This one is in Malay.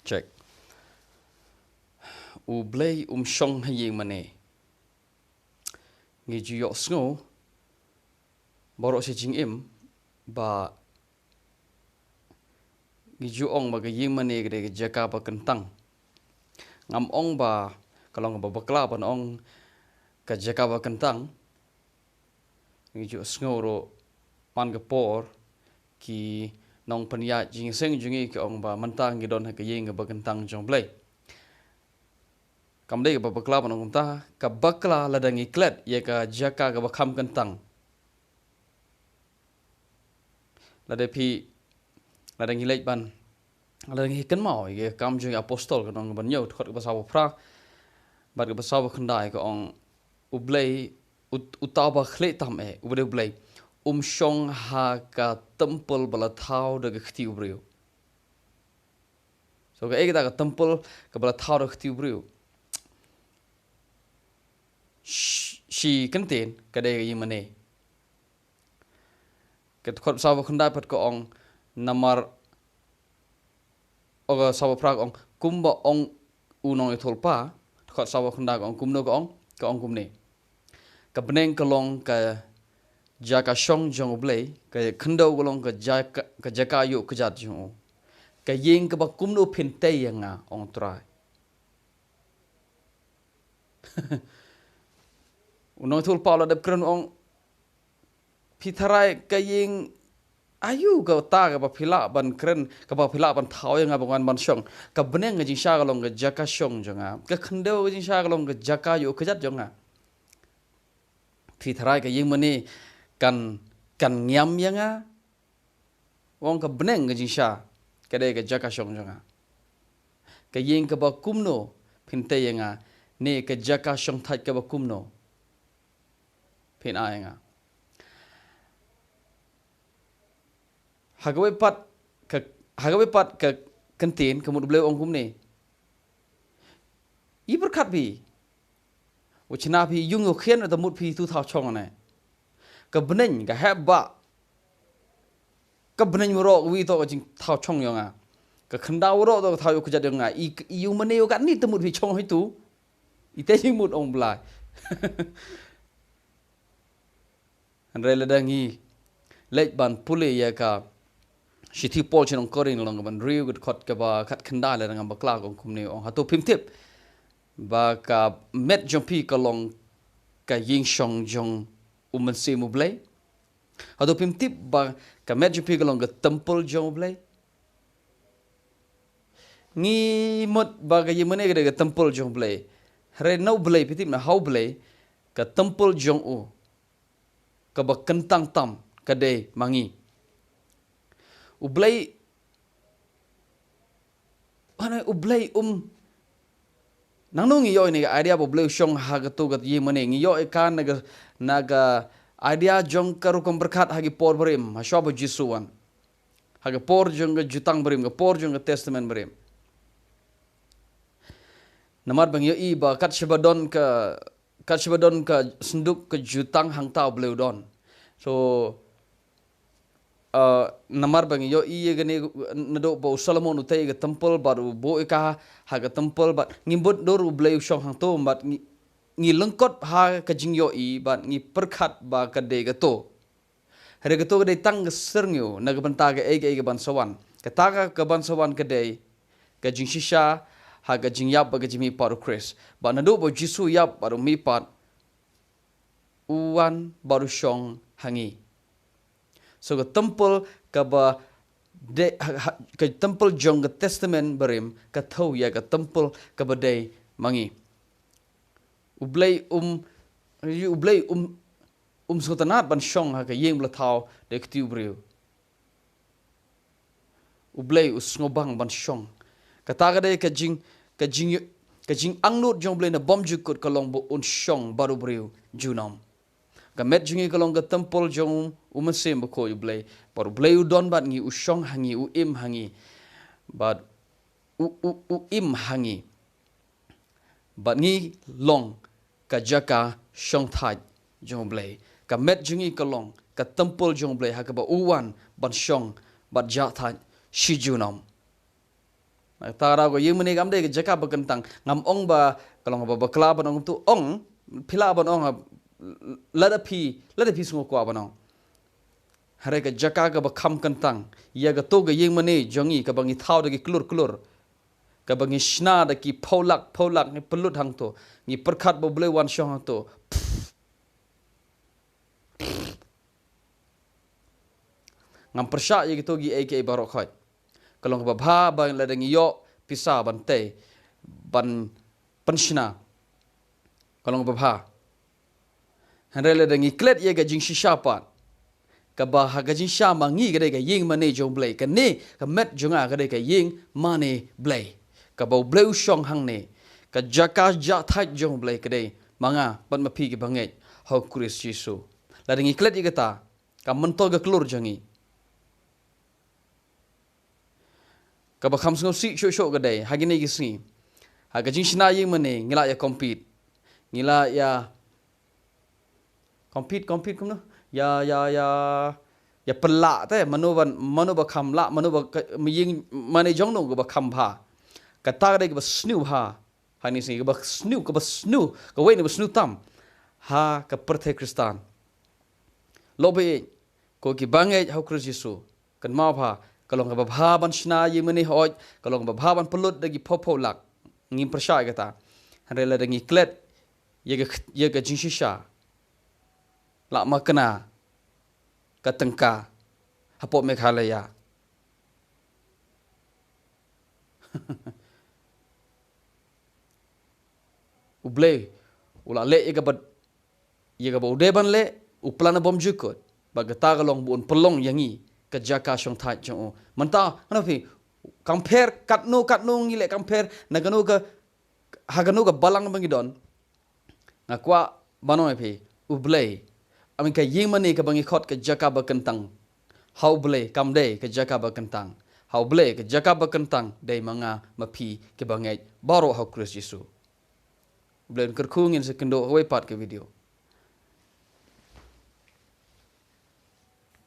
Check. Blei shong haying mane. Ngi ju yok sngo. Borok si jing im. Ba. Ngi ju ong ba ying mane gede jaka ba kentang. Ngam ong ba. Kalau ngam ba bakla ban ong. Ka jaka ba kentang. Ngi ju sngo ro. Man ke por. Ki nong penya jing seng jungi ke ong ba mentang gidon ha ke ying ba kentang jong Blei. Kam dei ba bakla ban ong ta. Ka bakla ladang iklet. Ye ka jaka ka ba kham kentang. Ladang pi. Ladang ilek ban. Ladang hikan mau. Ye kam jungi apostol ka nong ban nyot. Khot ka sawo pra. Bat ka sawo khendai ka ong. Blei. Utaw ba khlet tam e. Blei. Shong ha ka tempel bala thau da ka khti ubriu. So ka ekita ka tempel ka bala thau da khti ubriu. Si kenten ka de yi mane. Ka khot sawo khendai pat ka ong namar oga sawo pra ong kumba ong unong itholpa khot sawo khendai ka ong kumno ka ong kumne. Ka beneng ka long ka jaka shong jong Blei ka khendo golong ka jaka yu ka jat jong ka yeng ka ba kumno phinte yanga ong trai unong thul pala dep kren ong pitharai ka yeng ayu ka ta ka ba phila ban kren ka ba phila ban thau yanga bangan ban shong ka beneng ji sha golong ka jaka shong jonga ka khendo ji sha golong ka jaka yu ka jat jonga pitharai ka yeng mane kan nyam yanga wong ka beneng ga jinsha kade ga jaka shong jonga ka yeng ka ba kumno phinte yanga ne ka jaka shong thai ka ba kumno phin a yanga hagawe pat ka kantin ka mud Blei ong kumne i berkat bi uchina bi yung yo khen da mud pi tu thau chong ne ka beneng ka heba ka beneng ro wi to jing thau chong yonga ka khanda ro to thau ku jat yonga i yu mane yo ka ni temut bi chong hitu i te jing mut ong Blai andre ladangi lek ban pule ya ka shithi pol chinong korin long ban riu gut khot ka ba khat khanda la ngam ba kla ong kumne ong ha to phim tip ba ka met jompi ka long ka ying shong jong se mu Blei hado pim tip ba ka met jompi ka long ka temple jong Blei ngi mot ba ka yimane ka temple jong Blei re no Blei pitip na how Blei ka temple jong u ka ba kentang tam ka de mangi Blei ana Blei nang nung iyo ni idea bo Blei shong ha ga to ga yimane ngi yo ka naga idea jong karu kom berkat hagi por berim ha shobo jisuan hagi por jong ga jutang berim ga por jong ga testament berim namar bang yo i ba kat shibadon ka senduk ke jutang hang tau Blei don so namar bang yo i gani nado bo Solomon utai ga temple baru bo ka ha ga temple bat ngimbut dor Blei shong hang to bat ngi lengkot ha ka jing yo i bat ngi perkhat ba ka de ga to hare ga to ga de tang serngyo na ga banta ga ege ban sawan ka ta ga ban sawan ka de ka jing shisha ha ga jing yap ba ga jimi paru Chris ba na do bo jisu yap baru mi pat uwan baru shong hangi so ga temple ka ba de ka temple jong ga testament berim ka thau ya ga temple ka ba de mangi Blei sotanat ban shong ha ka yeng bla thau de ktiu briu Blei ngobang ban shong ka ta ga de ka jing angnut jong Blei na bom jukut ka long bo shong baru briu junom ka met jingi ka long ka temple jong sem ko Blei baru Blei don bat ngi shong hangi im hangi bat im hangi bat ngi long ka jaka shong thai jong Blei ka met jingi ka long ka temple jong Blei ha ka ba uwan ban shong bat ja thai shi junom Tara go yung mani gam de ke jaka bekentang ngam ong ba kalau ngaba bakla banong tu ong pila banong lada pi sungu kwa banong. Hari ke jaka ke bakam kentang ia ke to ke yung mani jongi ke bangi thau de klur ke bangi shna de ki polak ni pelut hang tu ni perkat bo Blei wan shong hang tu. Ngam persyak ye gitu gi aka barok khoi. Kalau ngaba bha bang la deng yo pisa ban te ban penshna. Kalau ngaba bha. Hanre la deng iklet ye ga jing shisha pat. Ka ba ha ga jing sha ma ngi ga de ga ying mane jong Blei. Ka ne ka met jonga ga de ga ying mane Blei. Ka ba Blei shong hang ne. Ka jaka ja thai jong Blei ka de manga ban ma pi ki bangai ho Kris Yesu. La deng iklet ye kata ka mentol ga klur jangi. Ka ba kham sngau si sho ga dai hagini gi sni ha ga jing shna ying mane ngila ya compete ngila ya compete kum no ya pelak te manu ba kham la manu ba ying mane jong no ga ba kham pha ka ta ga ba snu ha hani sni ga ba snu ka we ni ba snu tam ha ka perthe kristan lobe ko ki bangai ha Kris Yesu kan ma pha kalau ngaba bhaban shna ye mani hoj kalau ngaba bhaban pelut dagi popo lak ngim persya kata hanrela dagi klet ye ga jinshisha lak makna ka tengka hapo Meghalaya. Blei ula le ye ga udeban le uplana bom jukut bagata galong buun pelong yangi ke jaka shong thai jong manta hanapi compare katno ngile compare nagano ga hagano ga balang bangidon ngakwa banoy phi Blei amin ka ying mani ka bangi khot ke jaka ba kentang how Blei kam de ke jaka ba kentang how Blei ke jaka ba kentang dei manga mapi ke bangai baro how Kris Yesu Blei kerkhungin sekendo we part ke video